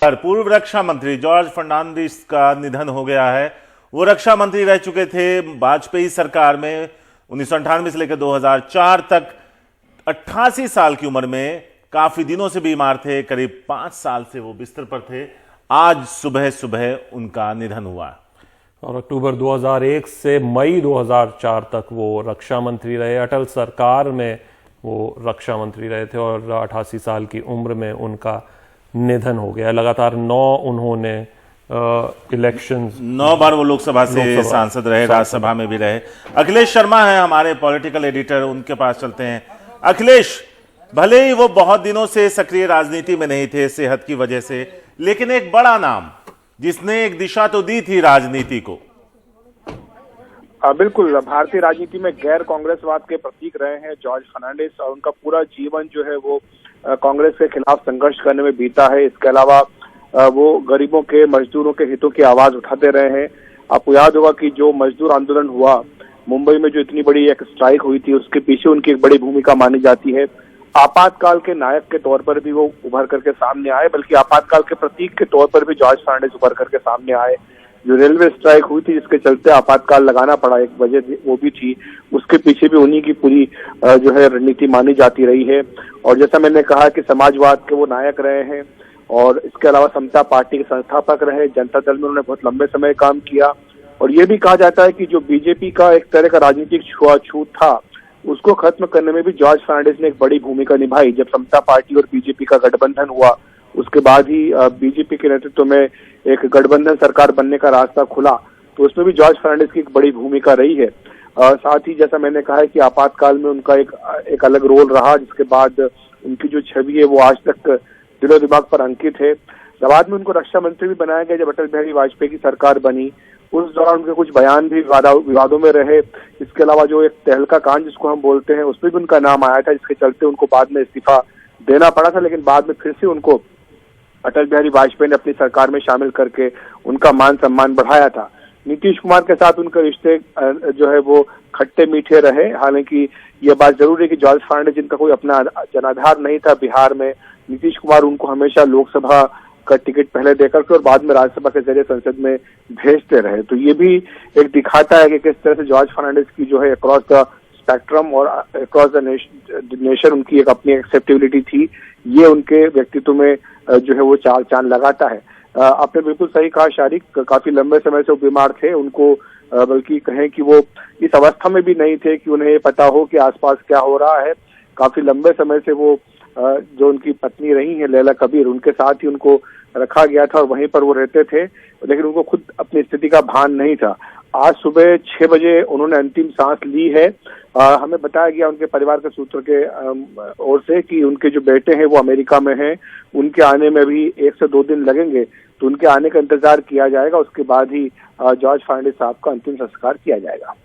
पूर्व रक्षा मंत्री जॉर्ज फर्नांडिस का निधन हो गया है। वो रक्षा मंत्री रह चुके थे वाजपेयी सरकार में 1998 से लेकर 2004 तक। 88 साल की उम्र में काफी दिनों से बीमार थे, करीब 5 साल से वो बिस्तर पर थे। आज सुबह सुबह उनका निधन हुआ और अक्टूबर 2001 से मई 2004 तक वो रक्षा मंत्री रहे। अटल सरकार में वो रक्षा मंत्री रहे थे और 88 साल की उम्र में उनका निधन हो गया। लगातार 9 उन्होंने इलेक्शंस 9 बार वो लोकसभा से सांसद रहे, राज्यसभा में भी रहे। अखिलेश शर्मा है हमारे पॉलिटिकल एडिटर, उनके पास चलते हैं। अखिलेश, भले ही वो बहुत दिनों से सक्रिय राजनीति में नहीं थे सेहत की वजह से, लेकिन एक बड़ा नाम जिसने एक दिशा तो दी थी राजनीति को। बिल्कुल, भारतीय राजनीति में गैर कांग्रेसवाद के प्रतीक रहे हैं जॉर्ज फर्नांडिस और उनका पूरा जीवन जो है वो कांग्रेस के खिलाफ संघर्ष करने में बीता है। इसके अलावा वो गरीबों के, मजदूरों के हितों की आवाज उठाते रहे हैं। आपको याद होगा कि जो मजदूर आंदोलन हुआ मुंबई में, जो इतनी बड़ी एक स्ट्राइक हुई थी, उसके पीछे उनकी एक बड़ी भूमिका मानी जाती है। आपातकाल के नायक के तौर पर भी वो उभर करके सामने आए, बल्कि आपातकाल के प्रतीक के तौर पर भी जॉर्ज फर्नांडिस उभर करके सामने आए। जो रेलवे स्ट्राइक हुई थी जिसके चलते आपातकाल लगाना पड़ा, एक वजह वो भी थी, उसके पीछे भी उन्हीं की पूरी जो है रणनीति मानी जाती रही है। और जैसा मैंने कहा कि समाजवाद के वो नायक रहे हैं और इसके अलावा समता पार्टी के संस्थापक रहे। जनता दल में उन्होंने बहुत लंबे समय काम किया और ये भी कहा जाता है कि जो बीजेपी का एक तरह का राजनीतिक छुआछूत था, उसको खत्म करने में भी जॉर्ज फर्नांडिस ने एक बड़ी भूमिका निभाई। जब समता पार्टी और बीजेपी का गठबंधन हुआ, उसके बाद ही बीजेपी के नेतृत्व में एक गठबंधन सरकार बनने का रास्ता खुला, तो उसमें भी जॉर्ज फर्नांडिस की एक बड़ी भूमिका रही है। साथ ही जैसा मैंने कहा है कि आपातकाल में उनका एक अलग रोल रहा, जिसके बाद उनकी जो छवि है वो आज तक दिलो दिमाग पर अंकित है। बाद में उनको रक्षा मंत्री भी बनाया गया जब अटल बिहारी वाजपेयी की सरकार बनी। उस दौरान उनके कुछ बयान भी विवादों में रहे। इसके अलावा जो एक तहलका कांड जिसको हम बोलते हैं, उसमें भी उनका नाम आया था, जिसके चलते उनको बाद में इस्तीफा देना पड़ा था। लेकिन बाद में फिर से उनको अटल बिहारी वाजपेयी ने अपनी सरकार में शामिल करके उनका मान सम्मान बढ़ाया था। नीतीश कुमार के साथ उनके रिश्ते जो है वो खट्टे मीठे रहे। हालांकि ये बात जरूर है कि जॉर्ज फर्नांडिस, जिनका कोई अपना जनाधार नहीं था बिहार में, नीतीश कुमार उनको हमेशा लोकसभा का टिकट पहले देकर के और बाद में राज्यसभा के जरिए संसद में भेजते रहे। तो ये भी एक दिखाता है कि किस तरह से जॉर्ज फर्नांडिस की जो है अक्रॉस द स्पेक्ट्रम और अक्रॉस द नेशन उनकी एक अपनी एक्सेप्टेबिलिटी थी। ये उनके व्यक्तित्व में जो है वो चाल चांद लगाता है। आपने बिल्कुल सही कहा शारिक, काफी लंबे समय से वो बीमार थे। उनको बल्कि कहें कि वो इस अवस्था में भी नहीं थे कि उन्हें पता हो कि आसपास क्या हो रहा है। काफी लंबे समय से वो जो उनकी पत्नी रही है लैला कबीर, उनके साथ ही उनको रखा गया था और वहीं पर वो रहते थे, लेकिन उनको खुद अपनी स्थिति का भान नहीं था। आज सुबह 6 बजे उन्होंने अंतिम सांस ली है। हमें बताया गया उनके परिवार के सूत्र के ओर से कि उनके जो बेटे हैं वो अमेरिका में हैं, उनके आने में भी 1 से 2 दिन लगेंगे, तो उनके आने का इंतजार किया जाएगा। उसके बाद ही जॉर्ज फर्नांडिस साहब का अंतिम संस्कार किया जाएगा।